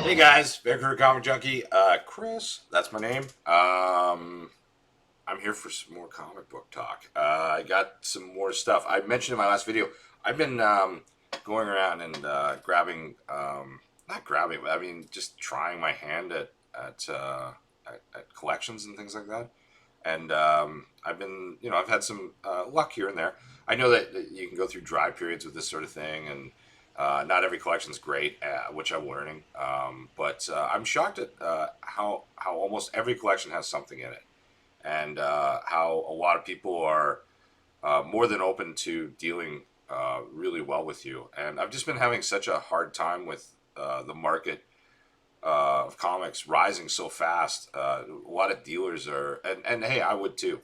Hey guys, Vancouver Comic Junkie, Chris, that's my name. I'm here for some more comic book talk. I got some more stuff. I mentioned in my last video, I've been going around and not grabbing, but I mean, just trying my hand at collections and things like that. And I've been, I've had some luck here and there. I know that you can go through dry periods with this sort of thing, and not every collection's great, which I'm learning. But I'm shocked at how almost every collection has something in it, and how a lot of people are more than open to dealing really well with you. And I've just been having such a hard time with the market of comics rising so fast. A lot of dealers are, and hey, I would too.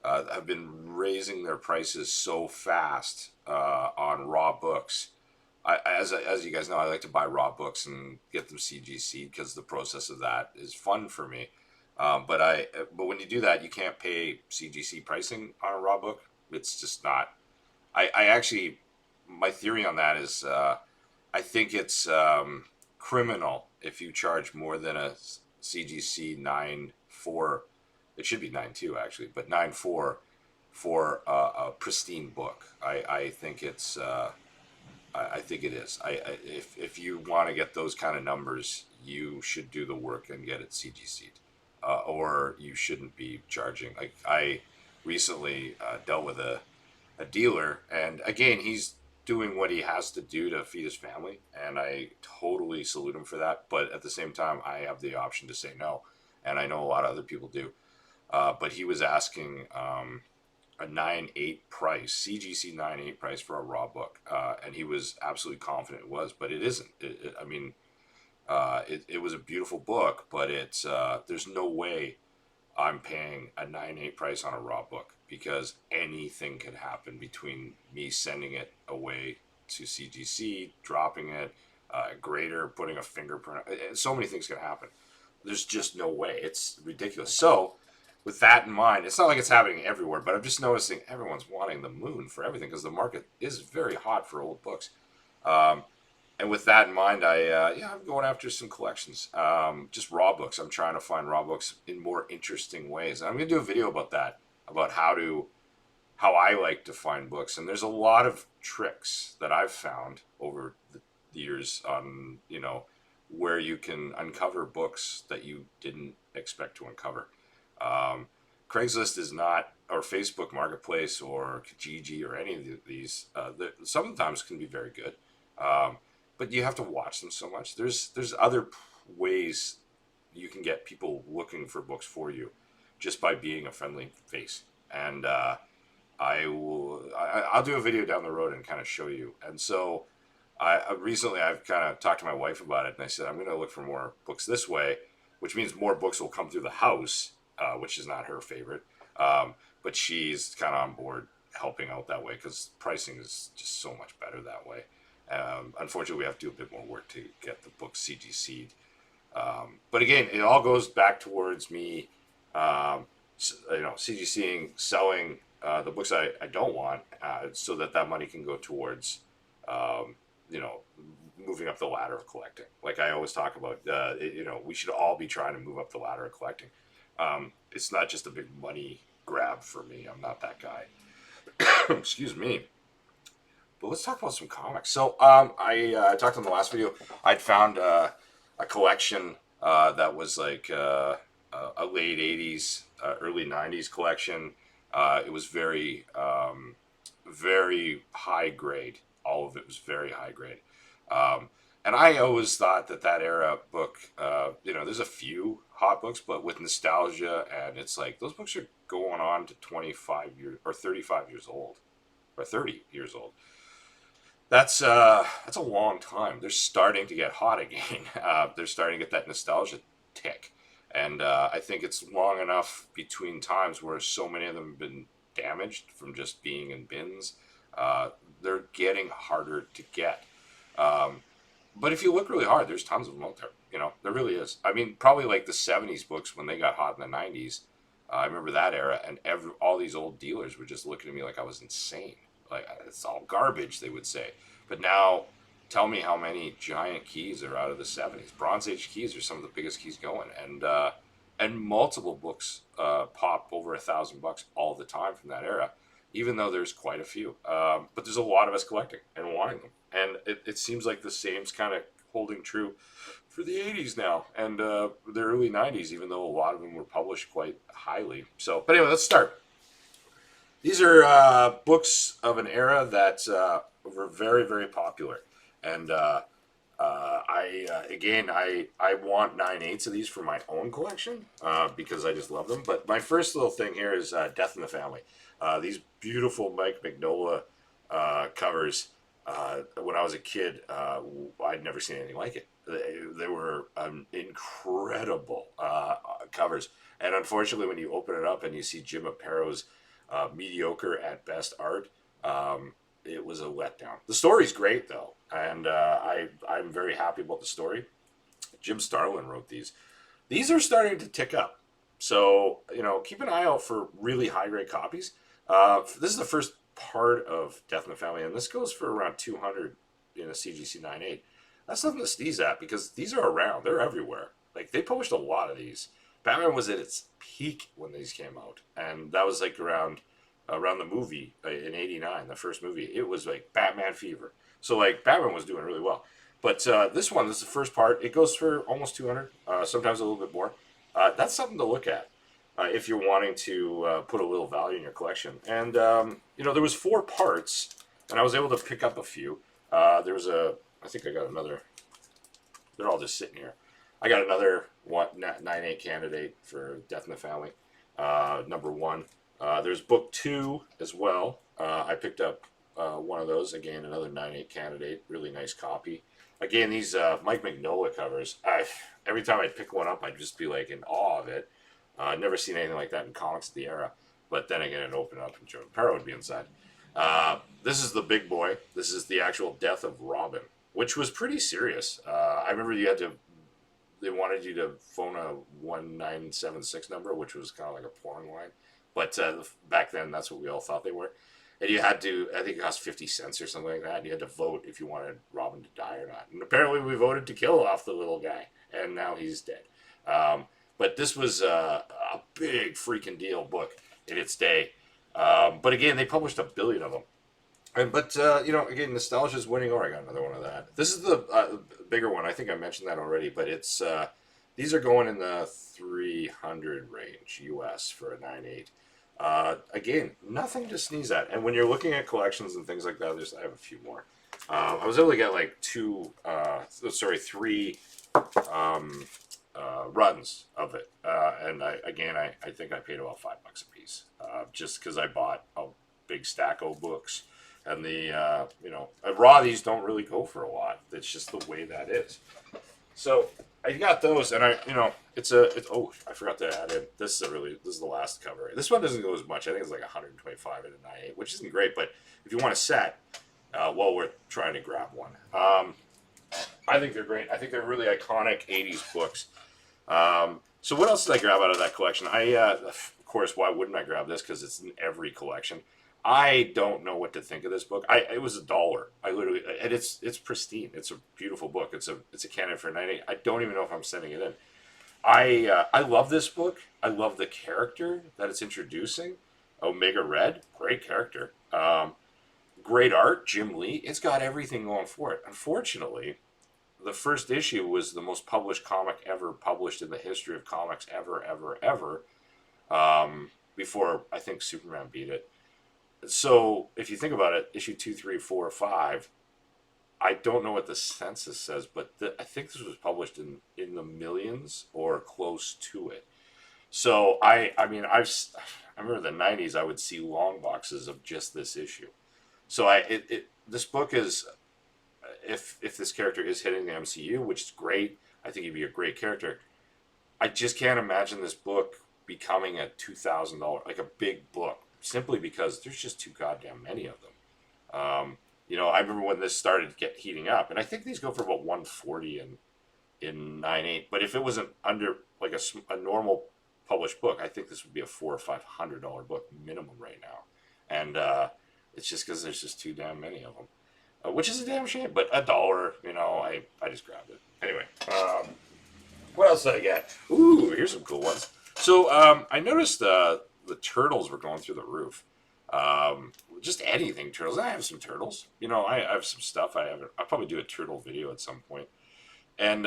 Have been raising their prices so fast on raw books. As you guys know, I like to buy raw books and get them CGC because the process of that is fun for me. But when you do that, you can't pay CGC pricing on a raw book. It's just not. I actually, my theory on that is, I think it's criminal if you charge more than a CGC 9.4. It should be 9.2 actually, but 9.4 for a pristine book. I think it's. I think it is. If you want to get those kind of numbers, you should do the work and get it CGC'd, or you shouldn't be charging. Like I recently dealt with a dealer, and again, he's doing what he has to do to feed his family, and I totally salute him for that. But at the same time, I have the option to say no, and I know a lot of other people do. But he was asking a 9.8 price, CGC 9.8 price for a raw book, and he was absolutely confident it was, but it isn't. I mean, it was a beautiful book, but it's there's no way I'm paying a 9.8 price on a raw book because anything could happen between me sending it away to CGC, dropping it, grader, putting a fingerprint. So many things can happen. There's just no way. It's ridiculous. So, with that in mind, it's not like it's happening everywhere, but I'm just noticing everyone's wanting the moon for everything because the market is very hot for old books. Um, and with that in mind, I'm going after some collections, just raw books. I'm trying to find raw books in more interesting ways. And I'm going to do a video about that, about how I like to find books. And there's a lot of tricks that I've found over the years on where you can uncover books that you didn't expect to uncover. Um, Craigslist is not, or Facebook Marketplace or Kijiji or any of these. Sometimes can be very good, um, but you have to watch them so much. There's other ways you can get people looking for books for you just by being a friendly face. And I'll do a video down the road and kind of show you. And so recently I've kind of talked to my wife about it, and I said I'm going to look for more books this way, which means more books will come through the house, which is not her favorite. But she's kind of on board helping out that way because pricing is just so much better that way. Unfortunately, we have to do a bit more work to get the book CGC'd. But again, it all goes back towards me, CGCing, selling the books I don't want, so that money can go towards, um, you know, moving up the ladder of collecting. Like I always talk about, we should all be trying to move up the ladder of collecting. It's not just a big money grab for me. I'm not that guy. Excuse me. But let's talk about some comics. So I talked in the last video. I'd found a collection that was like a late '80s, early '90s collection. It was very high grade. All of it was very high grade. Um, and I always thought that era book, there's a few hot books, but with nostalgia, and it's like those books are going on to 25 years or 35 years old or 30 years old. That's a long time. They're starting to get hot again. They're starting to get that nostalgia tick, and I think it's long enough between times where so many of them have been damaged from just being in bins. They're getting harder to get. Um, but if you look really hard, there's tons of them out there. There really is. I mean, probably like the '70s books when they got hot in the '90s. I remember that era, and all these old dealers were just looking at me like I was insane. Like it's all garbage, they would say. But now, tell me how many giant keys are out of the 70s. Bronze Age keys are some of the biggest keys going, and multiple books pop over $1,000 all the time from that era, even though there's quite a few. But there's a lot of us collecting and wanting them, and it seems like the same's kind of holding true for the 80s now and the early 90s, even though a lot of them were published quite highly. So, but anyway, let's start. These are books of an era that were very, very popular, and I want 9/8 of these for my own collection because I just love them. But my first little thing here is Death in the Family. These beautiful Mike Mignola covers. When I was a kid, I'd never seen anything like it. They were incredible covers, and unfortunately, when you open it up and you see Jim Apato's mediocre at best art, it was a letdown. The story's great though, and I'm very happy about the story. Jim Starlin wrote these. These are starting to tick up, so keep an eye out for really high grade copies. This is the first part of Death in the Family, and this goes for around 200 in a CGC 9/8. That's nothing to sneeze at because these are around. They're everywhere. Like they published a lot of these. Batman was at its peak when these came out, and that was like around the movie in '89, the first movie. It was like Batman fever. So like Batman was doing really well. But this is the first part. It goes for almost 200, sometimes a little bit more. That's something to look at if you're wanting to put a little value in your collection. And there was 4 parts, and I was able to pick up a few. I think I got another. They're all just sitting here. I got another 9/8 candidate for Death in the Family, number 1. There's book 2 as well. I picked up one of those. Again, another 9/8 candidate. Really nice copy. Again, these Mike Mignola covers. Every time I'd pick one up, I'd just be like in awe of it. I'd never seen anything like that in comics at the era. But then again, it opened up and Joe Perro would be inside. This is the big boy. This is the actual death of Robin, which was pretty serious. I remember they wanted you to phone a 1976 number, which was kind of like a porn line. But back then, that's what we all thought they were. And you had to, I think it cost 50 cents or something like that. And you had to vote if you wanted Robin to die or not. And apparently we voted to kill off the little guy. And now he's dead. But this was a big freaking deal book in its day. But again, they published 1 billion of them. But again, nostalgia is winning. I got another one of that. This is the bigger one. I think I mentioned that already. But it's these are going in the 300 range US for a 9/8. Again, nothing to sneeze at. And when you're looking at collections and things like that, I have a few more. I was able to get like 3 runs of it. And I think I paid about $5 a piece, just because I bought a big stack of books. And raw, these don't really go for a lot. It's just the way that is. So I got those, and I forgot to add in. This is the last cover. This one doesn't go as much. I think it's like 125 in a 9/8, which isn't great. But if you want a set, we're trying to grab one. I think they're great. I think they're really iconic 80s books. So what else did I grab out of that collection? Of course, why wouldn't I grab this? Because it's in every collection. I don't know what to think of this book. It was $1. I literally, and it's pristine. It's a beautiful book. It's a candidate for 9/8. I don't even know if I'm sending it in. I love this book. I love the character that it's introducing. Omega Red, great character. Great art, Jim Lee. It's got everything going for it. Unfortunately, the first issue was the most published comic ever published in the history of comics ever. Before I think Superman beat it. So if you think about it, issue 2, 3, 4, 5, I don't know what the census says, but I think this was published in the millions or close to it. So I remember the 90s, I would see long boxes of just this issue. So this book is, if this character is hitting the MCU, which is great, I think he'd be a great character. I just can't imagine this book becoming a $2,000, like a big book, simply because there's just too goddamn many of them. I remember when this started heating up, and I think these go for about 140 in 9/8. But if it wasn't under like a normal published book, I think this would be a $400 or $500 book minimum right now. And it's just because there's just too damn many of them. which is a damn shame. But $1, I just grabbed it anyway. What else did I get? Ooh, here's some cool ones. So I noticed the turtles were going through the roof. Just anything turtles. I have some turtles. I have some stuff. I'll probably do a turtle video at some point. And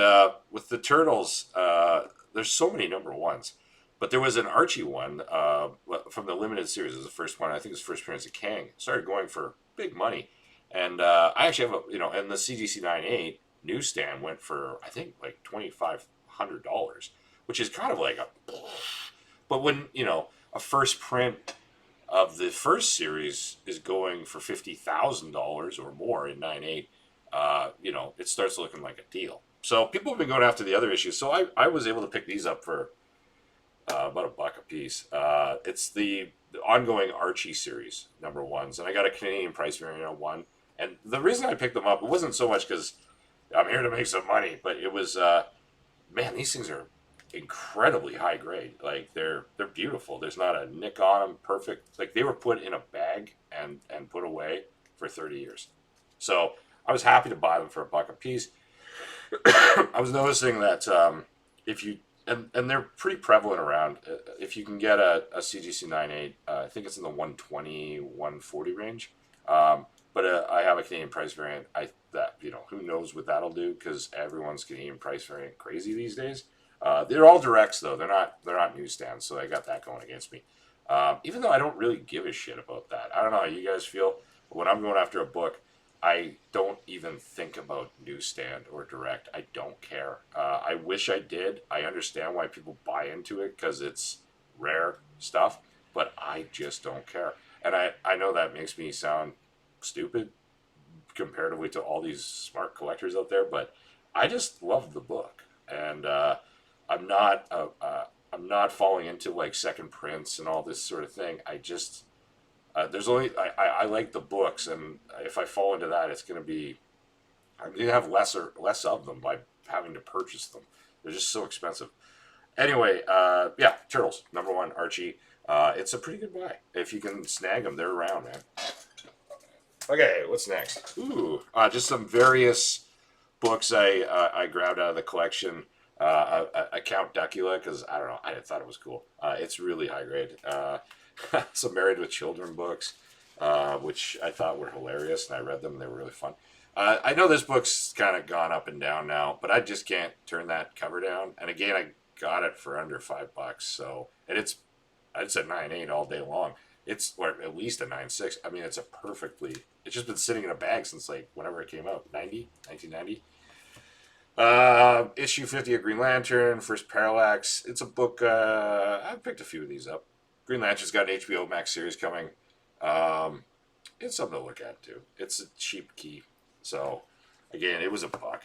with the turtles, there's so many number ones. But there was an Archie one from the limited series. It was the first one. I think it was first appearance of Kang. Started going for big money, and I actually have and the CGC 98 newsstand went for I think like $2,500, which is kind of like a. But when a first print of the first series is going for $50,000 or more in 98, it starts looking like a deal. So people have been going after the other issues. So I was able to pick these up for about $1 a piece. It's the ongoing Archie series number ones, and I got a Canadian price variant on one. And the reason I picked them up, it wasn't so much because I'm here to make some money, but it was, man, these things are incredibly high grade. Like they're beautiful. There's not a nick on them. Perfect. Like they were put in a bag and put away for 30 years. So I was happy to buy them for $1 a piece. I was noticing that if you and they're pretty prevalent around. If you can get a CGC 98, I think it's in the 120, 140 range. But I have a Canadian price variant. Who knows what that'll do because everyone's Canadian price variant crazy these days. They're all directs though. They're not newsstands, so I got that going against me. Even though I don't really give a shit about that. I don't know how you guys feel. But when I'm going after a book, I don't even think about newsstand or direct. I don't care. I wish I did. I understand why people buy into it because it's rare stuff, but I just don't care. And I know that makes me sound stupid comparatively to all these smart collectors out there, but I just love the book, and I'm not I'm not falling into like second prints and all this sort of thing. I just there's only I like the books, and if I fall into that, I'm gonna have less of them by having to purchase them. They're just so expensive. Anyway, yeah, Turtles number one, Archie. It's a pretty good buy if you can snag them. They're around, man. Okay, what's next? Ooh, just some various books I grabbed out of the collection. A Count Duckula because I don't know, I thought it was cool. It's really high grade. Some Married with Children books, which I thought were hilarious, and I read them. They were really fun. I know this book's kind of gone up and down now, but I just can't turn that cover down. And again, I got it for under $5. So, and I'd say 9.8 all day long. Or at least a 9.6. I mean, it's just been sitting in a bag since like whenever it came out, 1990. Issue 50 of Green Lantern, First Parallax. It's a book, I've picked a few of these up. Green Lantern's got an HBO Max series coming. It's something to look at too. It's a cheap key. So, again, it was $1.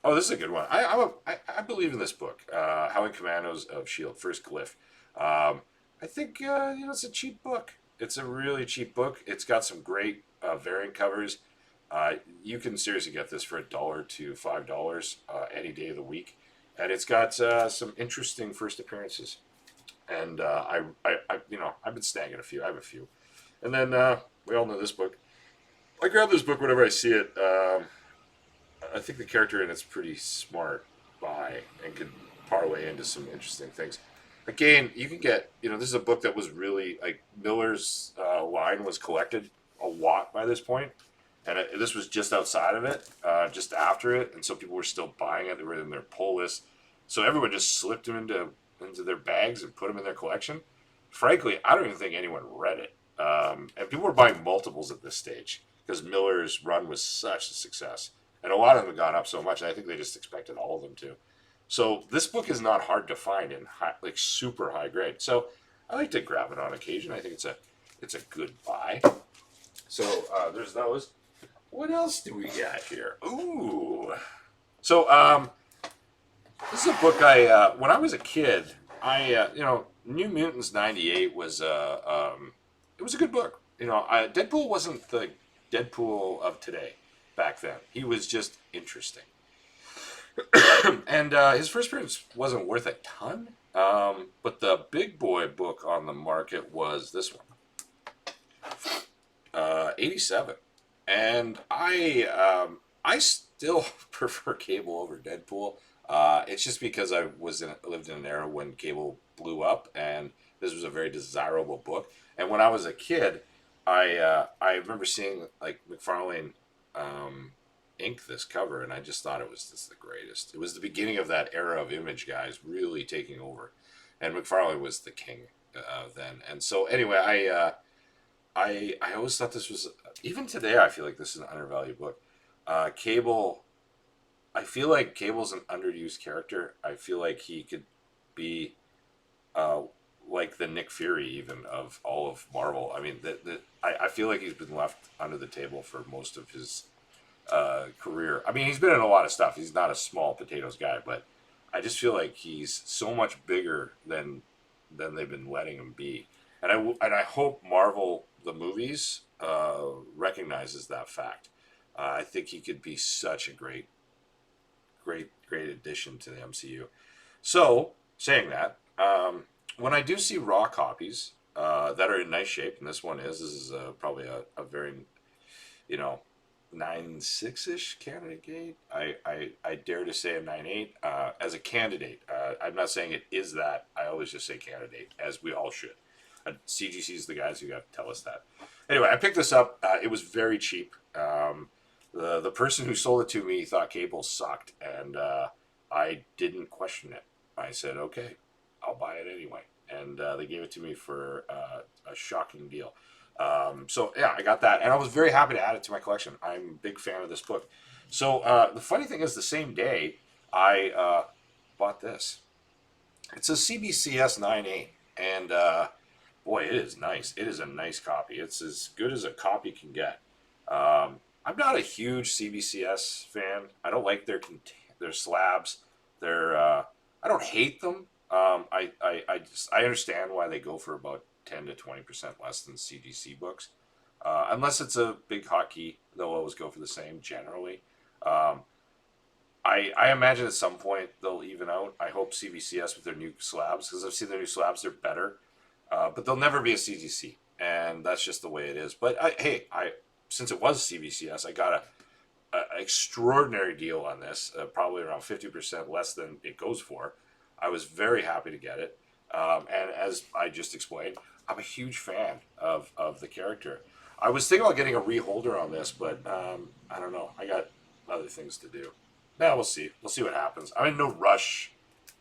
Oh, this is a good one. I believe in this book. Howling Commandos of S.H.I.E.L.D. First Glyph. I think, it's a cheap book. It's a really cheap book. It's got some great variant covers. You can seriously get this for $1 to $5 any day of the week. And it's got some interesting first appearances. And I've been snagging a few. I have a few. And then we all know this book. I grab this book whenever I see it. I think the character in it's pretty smart and could parlay into some interesting things. Again, you can get, this is a book that was really, like, Miller's line was collected a lot by this point. And this was just outside of it, just after it. And so people were still buying it. They were in their pull list. So everyone just slipped them into their bags and put them in their collection. Frankly, I don't even think anyone read it. And people were buying multiples at this stage because Miller's run was such a success. And a lot of them have gone up so much, and I think they just expected all of them to. So this book is not hard to find in super high grade. So I like to grab it on occasion. I think it's a good buy. So there's those. What else do we got here? Ooh. So this is a book when I was a kid, New Mutants 98 was it was a good book. Deadpool wasn't the Deadpool of today back then. He was just interesting. And his first appearance wasn't worth a ton, but the big boy book on the market was this one, 87. And I still prefer Cable over Deadpool. It's just because lived in an era when Cable blew up, and this was a very desirable book. And when I was a kid, I remember seeing like McFarlane um, ink this cover, and I just thought it was just the greatest. It was the beginning of that era of Image guys really taking over, and McFarlane was the king then. And so anyway, I always thought this was, even today I feel like this is an undervalued book. Cable, I feel like Cable's an underused character. I feel like he could be uh, like the Nick Fury even of all of Marvel. I mean, I feel like he's been left under the table for most of his career. I mean, he's been in a lot of stuff. He's not a small potatoes guy, but I just feel like he's so much bigger than they've been letting him be. And I hope Marvel the movies recognizes that fact. I think he could be such a great addition to the MCU. So, saying that, when I do see raw copies that are in nice shape, and this is probably a very, you know, 9.6 ish candidate. I dare to say a 9.8 as a candidate. I'm not saying it is that. I always just say candidate, as we all should. CGC is the guys who got to tell us that. Anyway, I picked this up. It was very cheap. The person who sold it to me thought Cable sucked, and I didn't question it. I said, okay, I'll buy it anyway. And they gave it to me for a shocking deal. So yeah, I got that, and I was very happy to add it to my collection. I'm a big fan of this book. So the funny thing is, the same day I bought this. It's a CBCS 9.8, and boy, it is nice. It is a nice copy. It's as good as a copy can get. I'm not a huge CBCS fan. I don't like their slabs. I don't hate them. I understand why they go for about 10 to 20% less than CGC books. Unless it's a big hotkey, they'll always go for the same generally. Um, I imagine at some point they'll even out. I hope CBCS with their new slabs, because I've seen their new slabs, they're better. But they'll never be a CGC, and that's just the way it is. But since it was CBCS, I got an extraordinary deal on this, probably around 50% less than it goes for. I was very happy to get it. And as I just explained, I'm a huge fan of the character. I was thinking about getting a reholder on this, but I don't know. I got other things to do. Now we'll see. We'll see what happens. I'm in no rush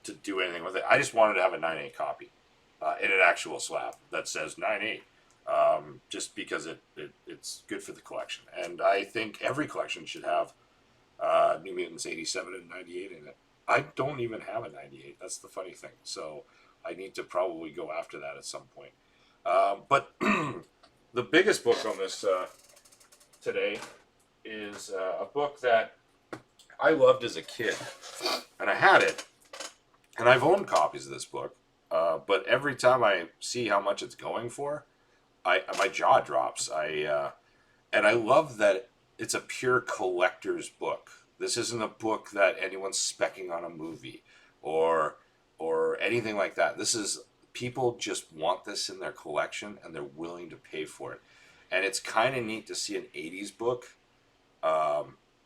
to do anything with it. I just wanted to have a 9.8 copy in an actual slab that says 9.8. Just because it's good for the collection. And I think every collection should have New Mutants 87 and 98 in it. I don't even have a 98. That's the funny thing. So I need to probably go after that at some point. But the biggest book on this today is a book that I loved as a kid. And I had it. And I've owned copies of this book. But every time I see how much it's going for, my jaw drops. And I love that it's a pure collector's book. This isn't a book that anyone's specking on a movie or anything like that. This is, people just want this in their collection and they're willing to pay for it. And it's kind of neat to see an 80s book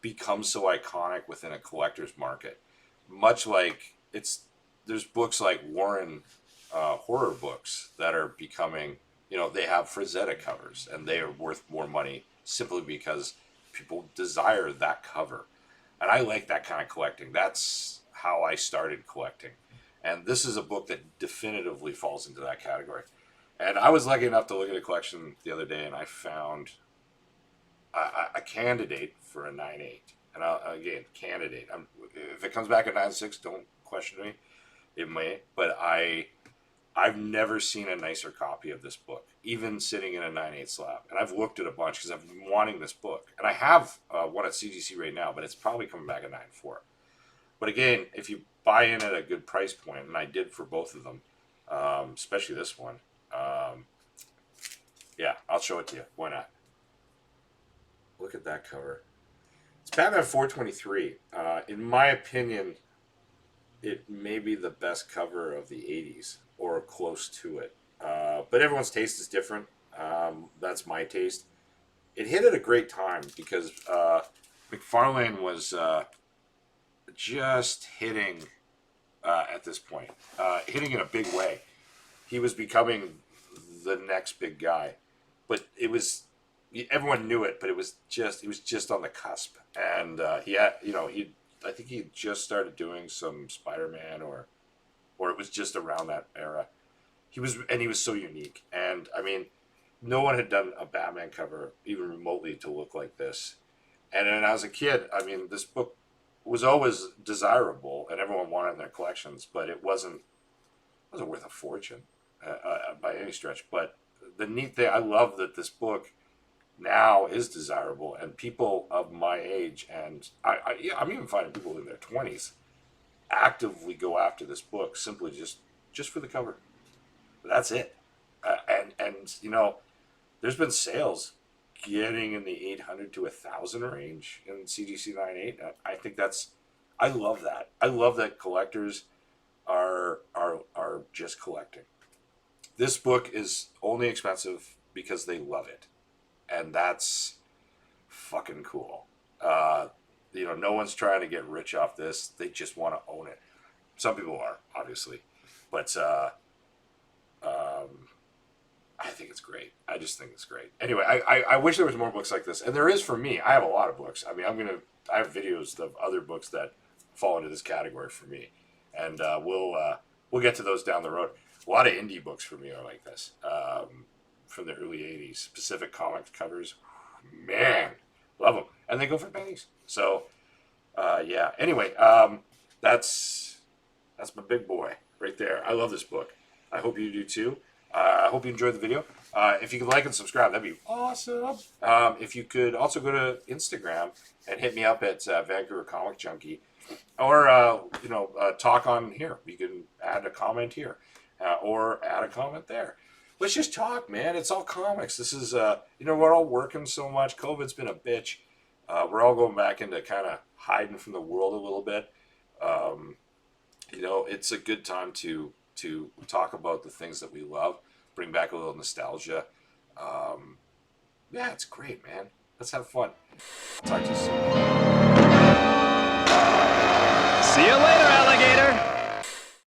become so iconic within a collector's market. Much like there's books like Warren horror books that are becoming, they have Frazetta covers and they are worth more money simply because people desire that cover. And I like that kind of collecting. That's how I started collecting. And this is a book that definitively falls into that category. And I was lucky enough to look at a collection the other day and I found a candidate for a 9.8. And again, candidate. If it comes back at 9.6, don't question me. It may. But I've never seen a nicer copy of this book, even sitting in a 9.8 slab. And I've looked at a bunch because I've been wanting this book. And I have one at CGC right now, but it's probably coming back at 9.4. But again, if you buy in at a good price point, and I did for both of them, especially this one, yeah, I'll show it to you. Why not? Look at that cover. It's Batman 423. In my opinion, it may be the best cover of the 80s or close to it. But everyone's taste is different. That's my taste. it hit at a great time because McFarlane was just hitting at this point, hitting in a big way. He was becoming the next big guy, but it was everyone knew it, but he was just on the cusp, and he had I think he just started doing some Spider-Man or it was just around that era. He was so unique, and I mean, no one had done a Batman cover even remotely to look like this. And then as a kid, I mean, this book was always desirable, and everyone wanted it in their collections, but it wasn't worth a fortune by any stretch. But the neat thing, I love that this book now is desirable, and people of my age, and I'm even finding people in their 20s actively go after this book simply just for the cover. That's it. And there's been sales getting in the 800 to 1,000 range in CGC 98. I think I love that. I love that collectors are just collecting. This book is only expensive because they love it, and that's fucking cool. No one's trying to get rich off this. They just want to own it. Some people are, obviously, but I think it's great. I just think it's great. Anyway, I wish there was more books like this, and there is for me. I have a lot of books. I mean, I have videos of other books that fall into this category for me, and we'll get to those down the road. A lot of indie books for me are like this, from the early '80s. Pacific Comics covers, man, love them, and they go for pennies. So, yeah. Anyway, that's my big boy right there. I love this book. I hope you do too. I hope you enjoyed the video. If you could like and subscribe, that'd be awesome. If you could also go to Instagram and hit me up at Vancouver Comic Junkie, or talk on here. You can add a comment here, or add a comment there. Let's just talk, man. It's all comics. This is we're all working so much. COVID's been a bitch. We're all going back into kind of hiding from the world a little bit. It's a good time to talk about the things that we love, bring back a little nostalgia. Yeah, it's great, man. Let's have fun. Talk to you soon. See you later, alligator.